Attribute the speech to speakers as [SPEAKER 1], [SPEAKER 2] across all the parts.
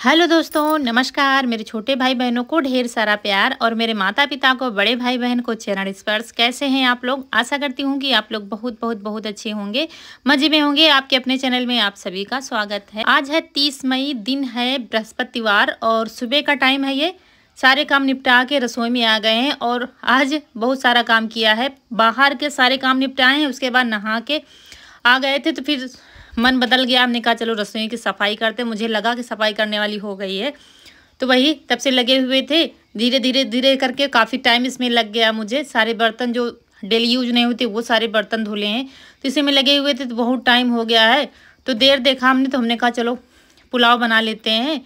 [SPEAKER 1] Hello दोस्तों, नमस्कार। मेरे छोटे भाई बहनों को ढेर सारा प्यार और मेरे माता पिता को, बड़े भाई बहन को चरण स्पर्श। कैसे हैं आप लोग? आशा करती हूँ कि आप लोग बहुत बहुत बहुत अच्छे होंगे, मजे में होंगे। आपके अपने चैनल में आप सभी का स्वागत है। आज है 30 मई, दिन है बृहस्पतिवार और सुबह का टाइम है। ये सारे काम निपटा के रसोई में आ गए हैं और आज बहुत सारा काम किया है। बाहर के सारे काम निपटाए हैं, उसके बाद नहा के आ गए थे तो फिर मन बदल गया। हमने कहा चलो रसोई की सफाई करते। मुझे लगा कि सफाई करने वाली हो गई है, तो वही तब से लगे हुए थे। धीरे धीरे धीरे करके काफ़ी टाइम इसमें लग गया मुझे। सारे बर्तन जो डेली यूज नहीं होते वो सारे बर्तन धुले हैं, तो इसी में लगे हुए थे, तो बहुत टाइम हो गया है। तो देर देखा हमने, तो हमने कहा चलो पुलाव बना लेते हैं।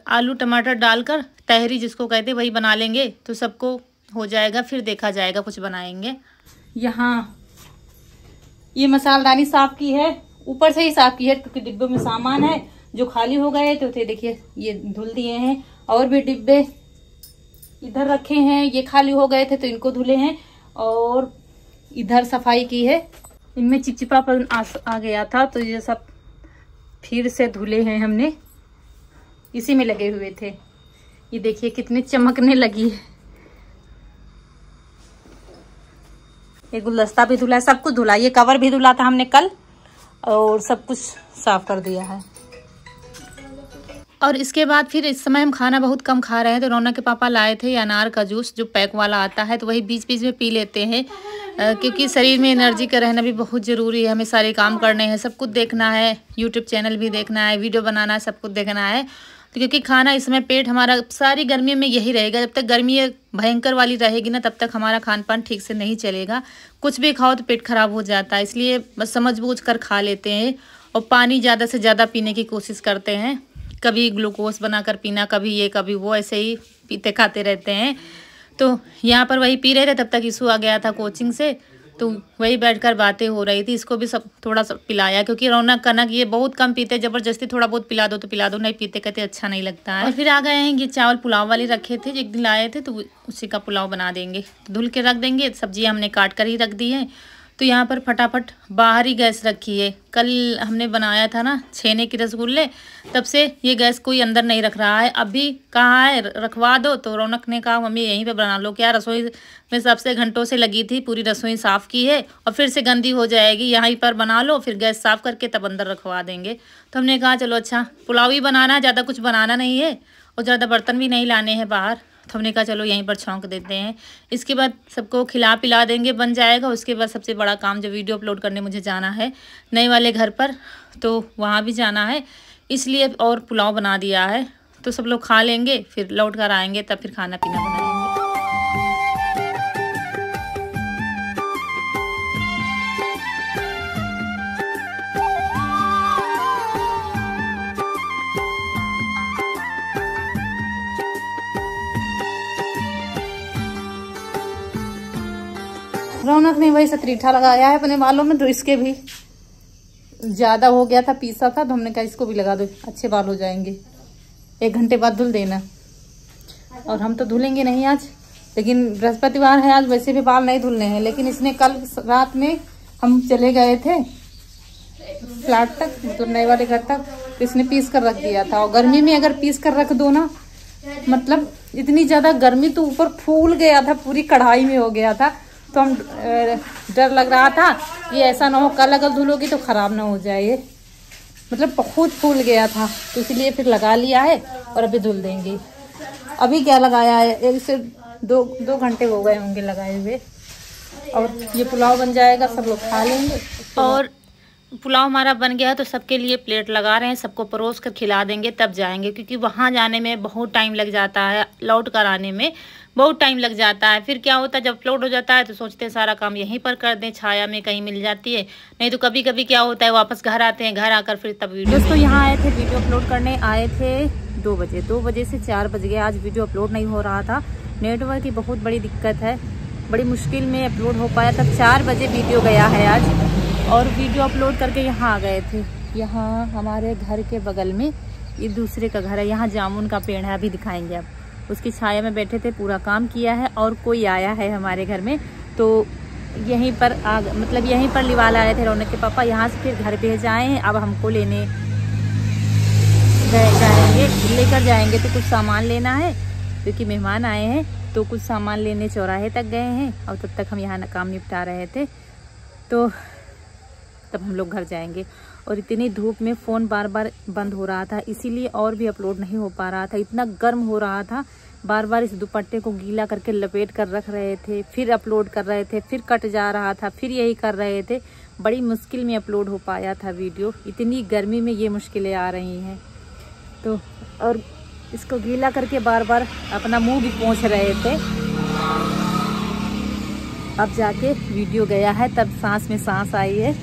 [SPEAKER 1] आलू टमाटर डालकर तहरी जिसको कहते वही बना लेंगे, तो सबको हो जाएगा। फिर देखा जाएगा, कुछ बनाएंगे। यहाँ ये मसालदानी साफ की है, ऊपर से ही साफ की है क्योंकि डिब्बे में सामान है जो खाली हो गए तो थे। देखिए ये धुल दिए हैं, और भी डिब्बे इधर रखे हैं, ये खाली हो गए थे तो इनको धुले हैं। और इधर सफाई की है, इनमें चिपचिपापन आ गया था, तो ये सब फिर से धुले हैं हमने। इसी में लगे हुए थे। ये देखिए कितनी चमकने लगी है। ये गुलदस्ता भी धुला है, सब कुछ धुला। ये कवर भी धुला था हमने कल, और सब कुछ साफ कर दिया है। और इसके बाद फिर इस समय हम खाना बहुत कम खा रहे हैं, तो रौनक के पापा लाए थे अनार का जूस जो पैक वाला आता है, तो वही बीच बीच में पी लेते हैं। क्योंकि शरीर में एनर्जी का रहना भी बहुत ज़रूरी है। हमें सारे काम करने हैं, सब कुछ देखना है, यूट्यूब चैनल भी देखना है, वीडियो बनाना है, सब कुछ देखना है। तो क्योंकि खाना इस समय पेट हमारा सारी गर्मी में यही रहेगा। जब तक गर्मी भयंकर वाली रहेगी ना, तब तक हमारा खान पान ठीक से नहीं चलेगा। कुछ भी खाओ तो पेट खराब हो जाता है, इसलिए बस समझ बूझ कर खा लेते हैं। और पानी ज़्यादा से ज़्यादा पीने की कोशिश करते हैं। कभी ग्लूकोज बनाकर पीना, कभी ये कभी वो, ऐसे ही पीते खाते रहते हैं। तो यहाँ पर वही पी रहे थे, तब तक इशू आ गया था कोचिंग से, तो वही बैठकर बातें हो रही थी। इसको भी सब थोड़ा सा पिलाया, क्योंकि रौनक कनक ये बहुत कम पीते। ज़बरदस्ती थोड़ा बहुत पिला दो तो पिला दो, नहीं पीते कहते अच्छा नहीं लगता है। और फिर आ गए हैं, ये चावल पुलाव वाले रखे थे, एक दिन लाए थे, तो उसी का पुलाव बना देंगे। धुल के रख देंगे, सब्जियां हमने काट कर ही रख दी हैं। तो यहाँ पर फटाफट बाहर ही गैस रखी है। कल हमने बनाया था ना छेने की रसगुल्ले, तब से ये गैस कोई अंदर नहीं रख रहा है। अभी कहाँ है, रखवा दो। तो रौनक ने कहा मम्मी यहीं पे बना लो। क्या, रसोई में सबसे घंटों से लगी थी, पूरी रसोई साफ़ की है और फिर से गंदी हो जाएगी। यहीं पर बना लो, फिर गैस साफ़ करके तब अंदर रखवा देंगे। तो हमने कहा चलो अच्छा पुलाव ही बनाना, ज़्यादा कुछ बनाना नहीं है और ज़्यादा बर्तन भी नहीं लाने हैं बाहर। तो हमने कहा चलो यहीं पर छौंक देते हैं। इसके बाद सबको खिला पिला देंगे, बन जाएगा। उसके बाद सबसे बड़ा काम, जो वीडियो अपलोड करने मुझे जाना है नए वाले घर पर, तो वहाँ भी जाना है, इसलिए और पुलाव बना दिया है। तो सब लोग खा लेंगे, फिर लौट कर आएंगे, तब फिर खाना पीना बनाएंगे। रौनक ने वही सतरीठा लगाया है अपने बालों में, तो इसके भी ज़्यादा हो गया था, पीसा था, तो हमने कहा इसको भी लगा दो, अच्छे बाल हो जाएंगे। 1 घंटे बाद धुल देना। और हम तो धुलेंगे नहीं आज, लेकिन बृहस्पतिवार है आज, वैसे भी बाल नहीं धुलने हैं। लेकिन इसने कल रात में हम चले गए थे फ्लैट तक, मतलब नए वाले घर तक, तो इसने पीस कर रख दिया था। और गर्मी में अगर पीस कर रख दो ना, मतलब इतनी ज़्यादा गर्मी, तो ऊपर फूल गया था, पूरी कढ़ाई में हो गया था। तो हम डर लग रहा था ये ऐसा ना हो कल अगर धुलोगी तो ख़राब ना हो जाए ये, मतलब बहुत फूल गया था, तो इसलिए फिर लगा लिया है और अभी धुल देंगे। अभी क्या लगाया है, 1 से 2 घंटे हो गए होंगे लगाए हुए। और ये पुलाव बन जाएगा, सब लोग खा लेंगे। और पुलाव हमारा बन गया है, तो सबके लिए प्लेट लगा रहे हैं, सबको परोस कर खिला देंगे तब जाएंगे। क्योंकि वहाँ जाने में बहुत टाइम लग जाता है, लौट कर आने में बहुत टाइम लग जाता है। फिर क्या होता है, जब अपलोड हो जाता है तो सोचते हैं सारा काम यहीं पर कर दें, छाया में कहीं मिल जाती है। नहीं तो कभी कभी क्या होता है, वापस घर आते हैं, घर आकर फिर तब वीडियो। दोस्तों यहाँ आए थे, वीडियो अपलोड करने आए थे 2 बजे, 2 बजे से 4 बज गए। आज वीडियो अपलोड नहीं हो रहा था, नेटवर्क की बहुत बड़ी दिक्कत है, बड़ी मुश्किल में अपलोड हो पाया। तब 4 बजे वीडियो गया है आज। और वीडियो अपलोड करके यहाँ आ गए थे। यहाँ हमारे घर के बगल में ये दूसरे का घर है, यहाँ जामुन का पेड़ है, अभी दिखाएंगे आप। उसकी छाया में बैठे थे, पूरा काम किया है। और कोई आया है हमारे घर में, तो यहीं पर मतलब यहीं पर लिवाला आए थे रौनक के पापा। यहाँ से फिर घर भेज आए हैं, अब हमको लेने जाएंगे, लेकर जाएंगे तो कुछ सामान लेना है क्योंकि मेहमान आए हैं, तो कुछ सामान लेने चौराहे तक गए हैं और तब तक हम यहाँ काम निपटा रहे थे, तो तब हम लोग घर जाएंगे। और इतनी धूप में फ़ोन बार बार बंद हो रहा था, इसीलिए और भी अपलोड नहीं हो पा रहा था, इतना गर्म हो रहा था। बार बार इस दुपट्टे को गीला करके लपेट कर रख रहे थे, फिर अपलोड कर रहे थे, फिर कट जा रहा था, फिर यही कर रहे थे। बड़ी मुश्किल में अपलोड हो पाया था वीडियो, इतनी गर्मी में ये मुश्किलें आ रही हैं। तो और इसको गीला करके बार बार अपना मुंह भी पोंछ रहे थे। अब जाके वीडियो गया है, तब सांस में सांस आई है,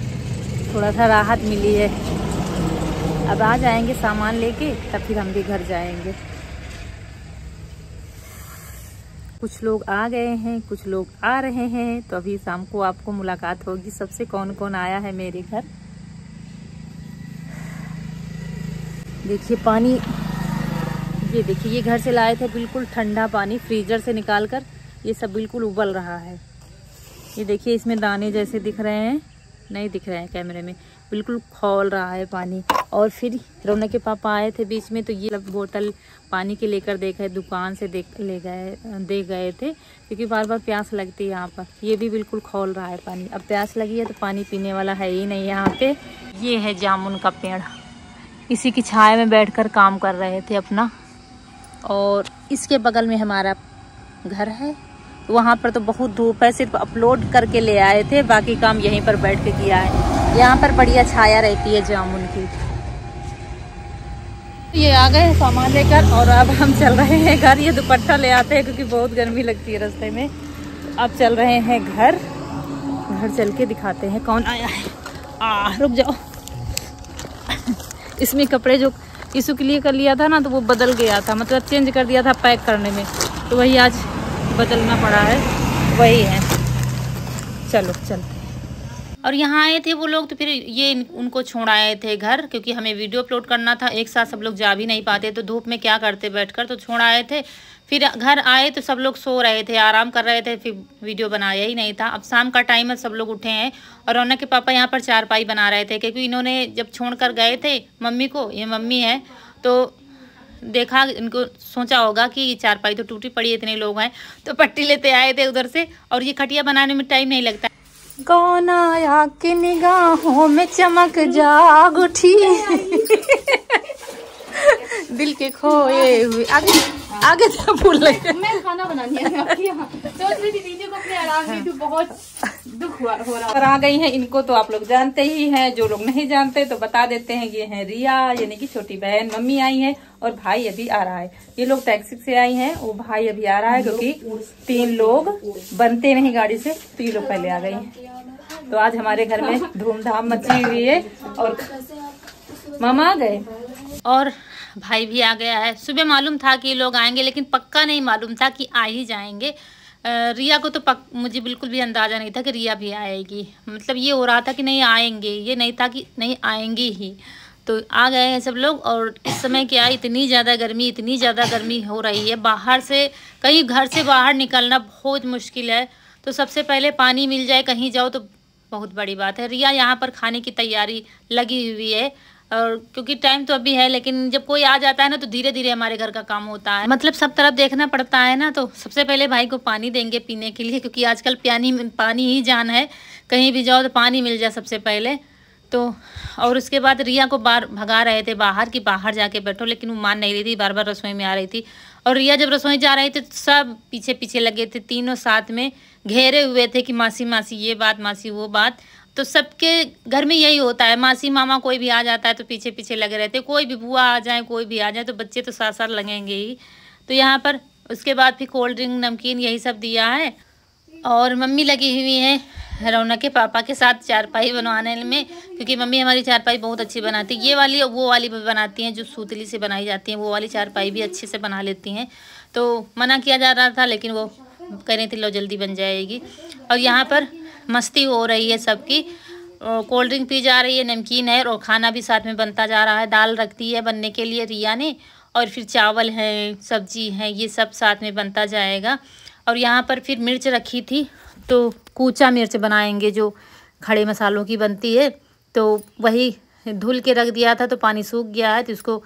[SPEAKER 1] थोड़ा सा राहत मिली है। अब आ जाएंगे सामान लेके, तब फिर हम भी घर जाएंगे। कुछ लोग आ गए हैं, कुछ लोग आ रहे हैं, तो अभी शाम को आपको मुलाकात होगी सबसे, कौन कौन आया है मेरे घर। देखिए पानी, ये देखिए, ये घर से लाए थे बिल्कुल ठंडा पानी, फ्रीजर से निकाल कर, ये सब बिल्कुल उबल रहा है। ये देखिए इसमें दाने जैसे दिख रहे हैं, नहीं दिख रहे हैं कैमरे में, बिल्कुल खौल रहा है पानी। और फिर रौनक के पापा आए थे बीच में, तो ये बोतल पानी के लेकर दुकान से दे गए थे, क्योंकि बार बार प्यास लगती है यहाँ पर। ये भी बिल्कुल खौल रहा है पानी। अब प्यास लगी है तो पानी पीने वाला है ही नहीं यहाँ पे। ये है जामुन का पेड़, इसी की छाया में बैठकर काम कर रहे थे अपना। और इसके बगल में हमारा घर है, वहाँ पर तो बहुत धूप है, सिर्फ अपलोड करके ले आए थे, बाकी काम यहीं पर बैठ के किया है। यहाँ पर बढ़िया छाया रहती है जामुन की। ये आ गए सामान लेकर और अब हम चल रहे हैं घर। ये दुपट्टा ले आते हैं क्योंकि बहुत गर्मी लगती है रास्ते में। अब चल रहे हैं घर, घर चल के दिखाते हैं कौन आया है। रुक जाओ। इसमें कपड़े जो ईशु के लिए कर लिया था ना, तो वो बदल गया था, मतलब चेंज कर दिया था पैक करने में, तो वही आज बदलना पड़ा है, वही है। चलो चलते। और यहाँ आए थे वो लोग, तो फिर ये उनको छोड़ आए थे घर, क्योंकि हमें वीडियो अपलोड करना था, एक साथ सब लोग जा भी नहीं पाते, तो धूप में क्या करते बैठकर, तो छोड़ आए थे। फिर घर आए तो सब लोग सो रहे थे, आराम कर रहे थे, फिर वीडियो बनाया ही नहीं था। अब शाम का टाइम है, सब लोग उठे हैं और रौनक के पापा यहाँ पर चारपाई बना रहे थे, क्योंकि इन्होंने जब छोड़ कर गए थे मम्मी को, ये मम्मी है, तो देखा, इनको सोचा होगा कि चारपाई तो टूटी पड़ी है, इतने लोग हैं, तो पट्टी लेते आए थे उधर से। और ये खटिया बनाने में टाइम नहीं लगता। कौन आया कि निगाहों में चमक जाग उठी दिल के खोए हुए। आगे तो भूल लगे।
[SPEAKER 2] मैं खाना बनानी है आपके यहाँ, सोच रही थी दीदी को अपने आराम दी थी, बहुत दुख हो रहा।
[SPEAKER 1] और आ गई हैं, इनको तो आप लोग जानते ही हैं, जो लोग नहीं जानते तो बता देते हैं। ये है रिया, यानी कि छोटी बहन। मम्मी आई है और भाई अभी आ रहा है। ये लोग टैक्सी से आई हैं, वो भाई अभी आ रहा है, क्योंकि 3 लोग बनते नहीं गाड़ी से, तो ये लोग पहले आ गई हैं। तो आज हमारे घर में धूमधाम मची हुई है और मामा आ गए और भाई भी आ गया है। सुबह मालूम था कि ये लोग आएंगे, लेकिन पक्का नहीं मालूम था कि आ ही जाएंगे। रिया को तो मुझे बिल्कुल भी अंदाजा नहीं था कि रिया भी आएगी, मतलब ये हो रहा था कि नहीं आएंगे, ये नहीं था कि नहीं आएंगी ही। तो आ गए हैं सब लोग। और इस समय क्या, इतनी ज़्यादा गर्मी हो रही है, बाहर से कहीं घर से बाहर निकलना बहुत मुश्किल है। तो सबसे पहले पानी मिल जाए कहीं जाओ तो बहुत बड़ी बात है। रिया यहाँ पर खाने की तैयारी लगी हुई है, और क्योंकि टाइम तो अभी है, लेकिन जब कोई आ जाता है ना तो धीरे धीरे हमारे घर का काम होता है, मतलब सब तरफ देखना पड़ता है ना। तो सबसे पहले भाई को पानी देंगे पीने के लिए, क्योंकि आजकल पानी ही जान है, कहीं भी जाओ तो पानी मिल जाए सबसे पहले। तो और उसके बाद रिया को बाहर भगा रहे थे बाहर, कि बाहर जाके बैठो, लेकिन वो मान नहीं रही थी, बार बार रसोई में आ रही थी। और रिया जब रसोई जा रही थी तो सब पीछे पीछे लगे थे, तीनों साथ में घेरे हुए थे कि मासी मासी ये बात, मासी वो बात। तो सबके घर में यही होता है, मासी मामा कोई भी आ जाता है तो पीछे पीछे लगे रहते हैं, कोई भी बुआ आ जाए, कोई भी आ जाए, तो बच्चे तो साथ साथ लगेंगे ही। तो यहाँ पर उसके बाद फिर कोल्ड ड्रिंक, नमकीन, यही सब दिया है। और मम्मी लगी हुई है रौनक के पापा के साथ चारपाई बनवाने में, क्योंकि मम्मी हमारी चारपाई बहुत अच्छी बनाती है। ये वाली और वो वाली भी बनाती हैं, जो सूतली से बनाई जाती हैं, वो वाली चारपाई भी अच्छे से बना लेती हैं। तो मना किया जा रहा था, लेकिन वो कह रही थी लो जल्दी बन जाएगी। और यहाँ पर मस्ती हो रही है सबकी, कोल्ड ड्रिंक पी जा रही है, नमकीन है, और खाना भी साथ में बनता जा रहा है। दाल रखती है बनने के लिए रिया ने, और फिर चावल है, सब्जी है, ये सब साथ में बनता जाएगा। और यहाँ पर फिर मिर्च रखी थी, तो कूचा मिर्च बनाएंगे, जो खड़े मसालों की बनती है, तो वही धुल के रख दिया था तो पानी सूख गया है, तो इसको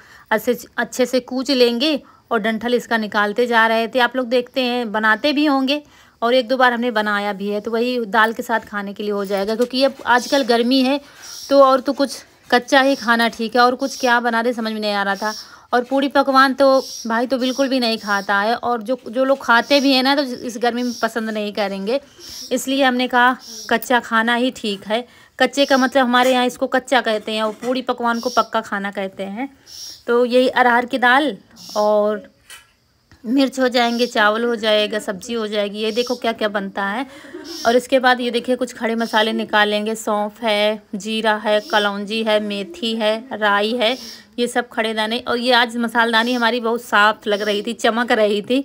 [SPEAKER 1] अच्छे से कूच लेंगे और डंठल इसका निकालते जा रहे थे। आप लोग देखते हैं, बनाते भी होंगे और एक दो बार हमने बनाया भी है, तो वही दाल के साथ खाने के लिए हो जाएगा। क्योंकि ये आजकल गर्मी है तो और तो कुछ कच्चा ही खाना ठीक है, और कुछ क्या बना दे समझ में नहीं आ रहा था। और पूड़ी पकवान तो भाई तो बिल्कुल भी नहीं खाता है, और जो लोग खाते भी हैं ना तो इस गर्मी में पसंद नहीं करेंगे, इसलिए हमने कहा कच्चा खाना ही ठीक है। कच्चे का मतलब हमारे यहाँ इसको कच्चा कहते हैं और पूड़ी पकवान को पक्का खाना कहते हैं। तो यही अरहर की दाल और मिर्च हो जाएंगे, चावल हो जाएगा, सब्जी हो जाएगी। ये देखो क्या क्या बनता है। और इसके बाद ये देखिए कुछ खड़े मसाले निकालेंगे। सौंफ है, जीरा है, कलौंजी है, मेथी है, राई है, ये सब खड़े दाने। और ये आज मसालदानी हमारी बहुत साफ़ लग रही थी, चमक रही थी,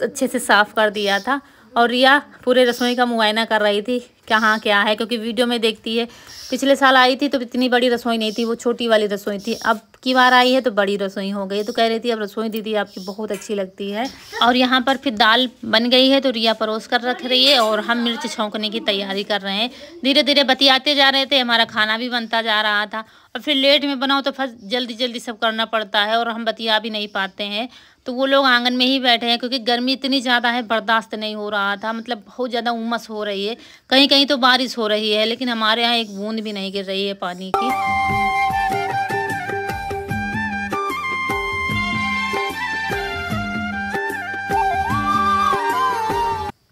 [SPEAKER 1] अच्छे से साफ़ कर दिया था। और रिया पूरे रसोई का मुआयना कर रही थी कहाँ क्या है, क्योंकि वीडियो में देखती है। पिछले साल आई थी तो इतनी बड़ी रसोई नहीं थी, वो छोटी वाली रसोई थी। अब की बार आई है तो बड़ी रसोई हो गई, तो कह रही थी अब रसोई दीदी आपकी बहुत अच्छी लगती है। और यहाँ पर फिर दाल बन गई है तो रिया परोस कर रख रही है और हम मिर्च छौंकने की तैयारी कर रहे हैं। धीरे धीरे बतियाते जा रहे थे, हमारा खाना भी बनता जा रहा था। और फिर लेट में बनाओ तो फिर जल्दी जल्दी सब करना पड़ता है और हम बतिया भी नहीं पाते हैं। तो वो लोग आंगन में ही बैठे हैं क्योंकि गर्मी इतनी ज़्यादा है, बर्दाश्त नहीं हो रहा था। मतलब बहुत ज़्यादा उमस हो रही है, कहीं कहीं तो बारिश हो रही है, लेकिन हमारे यहाँ एक बूंद भी नहीं गिर रही है पानी की।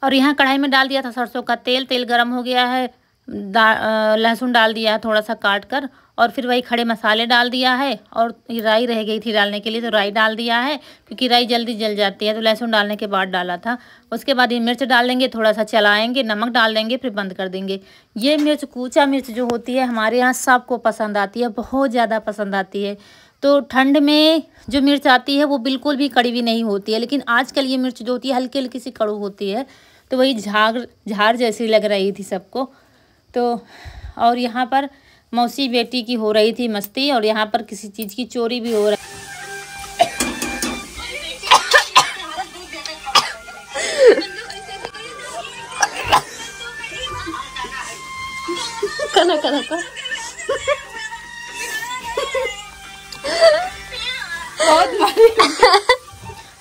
[SPEAKER 1] और यहाँ कढ़ाई में डाल दिया था सरसों का तेल। तेल गर्म हो गया है, लहसुन डाल दिया है थोड़ा सा काट कर, और फिर वही खड़े मसाले डाल दिया है। और राई रह गई थी डालने के लिए तो राई डाल दिया है, क्योंकि राई जल्दी जल जाती है, तो लहसुन डालने के बाद डाला था। उसके बाद ये मिर्च डाल देंगे, थोड़ा सा चलाएंगे, नमक डाल देंगे, फिर बंद कर देंगे। ये मिर्च कूचा मिर्च जो होती है हमारे यहाँ सबको पसंद आती है, बहुत ज़्यादा पसंद आती है। तो ठंड में जो मिर्च आती है वो बिल्कुल भी कड़वी नहीं होती है, लेकिन आजकल ये मिर्च जो होती है हल्की हल्की सी कड़ू होती है, तो वही झाड़ जैसी लग रही थी सबको। तो और यहाँ पर मौसी बेटी की हो रही थी मस्ती, और यहाँ पर किसी चीज़ की चोरी भी हो रही।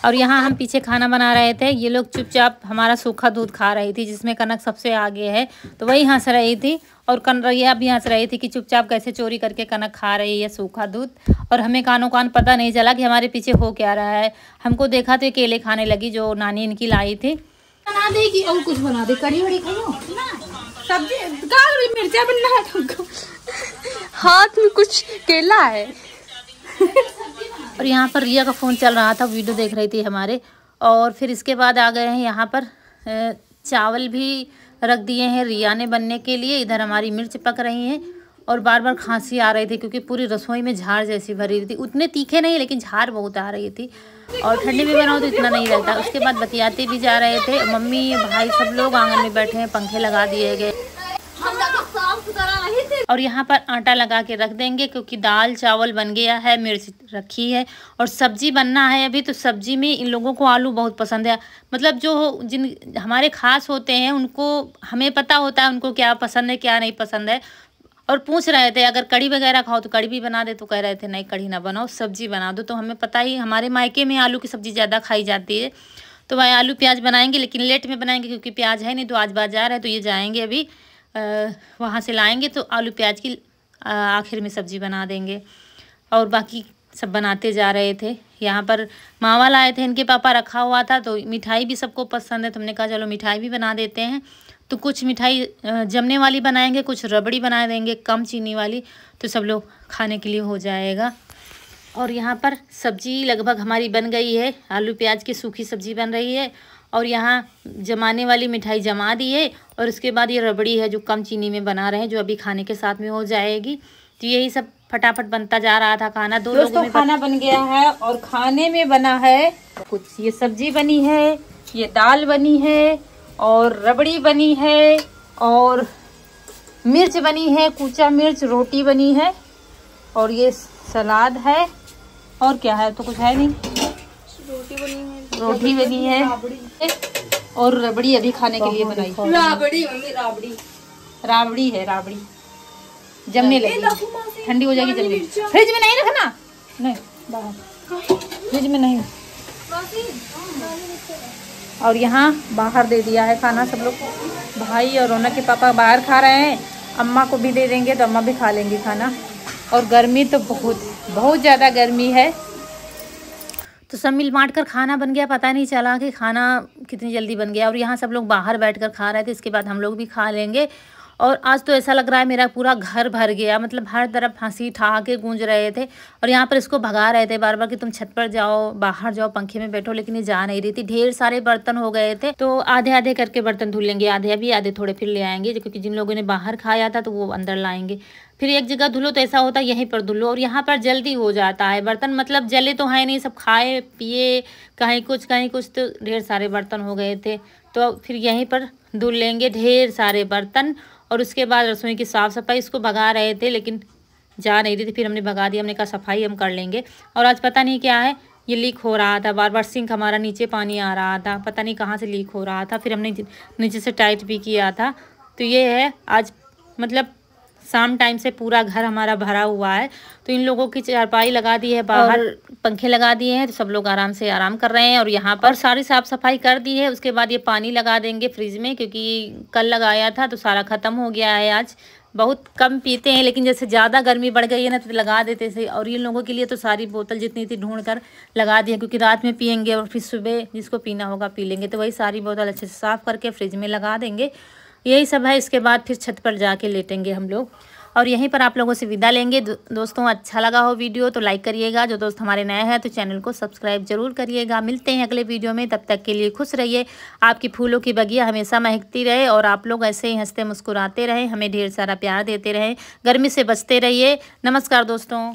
[SPEAKER 1] और यहाँ हम पीछे खाना बना रहे थे, ये लोग चुपचाप हमारा सूखा दूध खा रही थी, जिसमें कनक सबसे आगे है, तो वही हंस रही थी। और कनरैया भी हंस रही थी कि चुपचाप कैसे चोरी करके कनक खा रही है सूखा दूध। और हमें कानों कान पता नहीं चला कि हमारे पीछे हो क्या रहा है। हमको देखा तो केले खाने लगी जो नानी इनकी लाई थी।
[SPEAKER 2] बना देगी और कुछ बना दे, कड़ी वड़ी खाओ, सब्जी काली मिर्चा बनना है तुमको,
[SPEAKER 3] हाथ में कुछ केला है।
[SPEAKER 1] और यहाँ पर रिया का फ़ोन चल रहा था, वीडियो देख रही थी हमारे। और फिर इसके बाद आ गए हैं यहाँ पर चावल भी रख दिए हैं रिया ने बनने के लिए। इधर हमारी मिर्च पक रही हैं और बार बार खांसी आ रही थी क्योंकि पूरी रसोई में झाड़ जैसी भरी थी। उतने तीखे नहीं, लेकिन झाड़ बहुत आ रही थी। और ठंडी में बनाओ तो इतना नहीं रहता। उसके बाद बतियाते भी जा रहे थे, मम्मी भाई सब लोग आंगन में बैठे हैं, पंखे लगा दिए गए। और यहाँ पर आटा लगा के रख देंगे क्योंकि दाल चावल बन गया है, मिर्च रखी है और सब्जी बनना है अभी। तो सब्जी में इन लोगों को आलू बहुत पसंद है। मतलब जो जिन हमारे खास होते हैं उनको हमें पता होता है उनको क्या पसंद है क्या नहीं पसंद है। और पूछ रहे थे अगर कड़ी वगैरह खाओ तो कड़ी भी बना दे, तो कह रहे थे नहीं कड़ी ना बनाओ, सब्जी बना दो। तो हमें पता ही, हमारे मायके में आलू की सब्ज़ी ज़्यादा खाई जाती है। तो वह आलू प्याज बनाएंगे, लेकिन लेट में बनाएंगे क्योंकि प्याज है नहीं। तो आज बाजार है तो ये जाएंगे अभी, वहाँ से लाएंगे तो आलू प्याज की आखिर में सब्ज़ी बना देंगे। और बाकी सब बनाते जा रहे थे। यहाँ पर मावा लाए थे, इनके पापा रखा हुआ था। तो मिठाई भी सबको पसंद है, तो हमने कहा चलो मिठाई भी बना देते हैं। तो कुछ मिठाई जमने वाली बनाएंगे, कुछ रबड़ी बना देंगे कम चीनी वाली, तो सब लोग खाने के लिए हो जाएगा। और यहाँ पर सब्जी लगभग हमारी बन गई है, आलू प्याज की सूखी सब्जी बन रही है। और यहाँ जमाने वाली मिठाई जमा दी है। और उसके बाद ये रबड़ी है जो कम चीनी में बना रहे हैं, जो अभी खाने के साथ में हो जाएगी। तो यही सब फटाफट बनता जा रहा था खाना। दो लोगों में खाना बन गया है। और खाने में बना है कुछ, ये सब्जी बनी है, ये दाल बनी है, और रबड़ी बनी है, और मिर्च बनी है, कूचा मिर्च, रोटी बनी है, और ये सलाद है। और क्या है, तो कुछ है नहीं, रोटी बनी है और रबड़ी अभी खाने के लिए बनाई है।
[SPEAKER 2] राबड़ी मम्मी, राबड़ी
[SPEAKER 1] राबड़ी है, राबड़ी। जमने लगी, ठंडी हो जाएगी जल्दी। फ्रिज में नहीं रखना, नहीं बाहर, फ्रिज में नहीं। और यहाँ बाहर दे दिया है खाना, सब लोग भाई और रौनक के पापा बाहर खा रहे हैं। अम्मा को भी दे देंगे तो अम्मा भी खा लेंगी खाना। और गर्मी तो बहुत ज़्यादा गर्मी है। तो सब मिल बांट कर खाना बन गया, पता नहीं चला कि खाना कितनी जल्दी बन गया। और यहाँ सब लोग बाहर बैठकर खा रहे थे, इसके बाद हम लोग भी खा लेंगे। और आज तो ऐसा लग रहा है मेरा पूरा घर भर गया, मतलब हर तरफ हंसी ठहाके गूंज रहे थे। और यहाँ पर इसको भगा रहे थे बार बार कि तुम छत पर जाओ, बाहर जाओ, पंखे में बैठो, लेकिन ये जा नहीं रही थी। ढेर सारे बर्तन हो गए थे, तो आधे आधे करके बर्तन धुल लेंगे, आधे अभी आधे थोड़े फिर ले आएंगे, क्योंकि जिन लोगों ने बाहर खाया था तो वो अंदर लाएंगे। फिर एक जगह धुलो तो ऐसा होता है यहीं पर धुलो, और यहाँ पर जल्दी हो जाता है। बर्तन मतलब जले तो है नहीं, सब खाए पिए, कहीं कुछ, तो ढेर सारे बर्तन हो गए थे। तो फिर यहीं पर धुल लेंगे ढेर सारे बर्तन। और उसके बाद रसोई की साफ़ सफाई, इसको भगा रहे थे लेकिन जा नहीं रही थी, फिर हमने भगा दिया। हमने कहा सफाई हम कर लेंगे। और आज पता नहीं क्या है, ये लीक हो रहा था, बार बार सिंक हमारा नीचे पानी आ रहा था, पता नहीं कहाँ से लीक हो रहा था। फिर हमने नीचे से टाइट भी किया था। तो ये है आज, मतलब शाम टाइम से पूरा घर हमारा भरा हुआ है। तो इन लोगों की चारपाई लगा दी है, बाहर पंखे लगा दिए हैं, तो सब लोग आराम से आराम कर रहे हैं। और यहाँ पर सारी साफ़ सफाई कर दी है। उसके बाद ये पानी लगा देंगे फ्रिज में, क्योंकि कल लगाया था तो सारा ख़त्म हो गया है। आज बहुत कम पीते हैं, लेकिन जैसे ज़्यादा गर्मी बढ़ गई है ना तो लगा देते थे। और इन लोगों के लिए तो सारी बोतल जितनी थी ढूंढ कर लगा दी है, क्योंकि रात में पियेंगे और फिर सुबह जिसको पीना होगा पी लेंगे। तो वही सारी बोतल अच्छे से साफ़ करके फ्रिज में लगा देंगे। यही सब है। इसके बाद फिर छत पर जाके लेटेंगे हम लोग, और यहीं पर आप लोगों से विदा लेंगे। दोस्तों अच्छा लगा हो वीडियो तो लाइक करिएगा, जो दोस्त हमारे नए हैं तो चैनल को सब्सक्राइब जरूर करिएगा। मिलते हैं अगले वीडियो में, तब तक के लिए खुश रहिए। आपकी फूलों की बगिया हमेशा महकती रहे, और आप लोग ऐसे ही हंसते मुस्कुराते रहें, हमें ढेर सारा प्यार देते रहें, गर्मी से बचते रहिए। नमस्कार दोस्तों।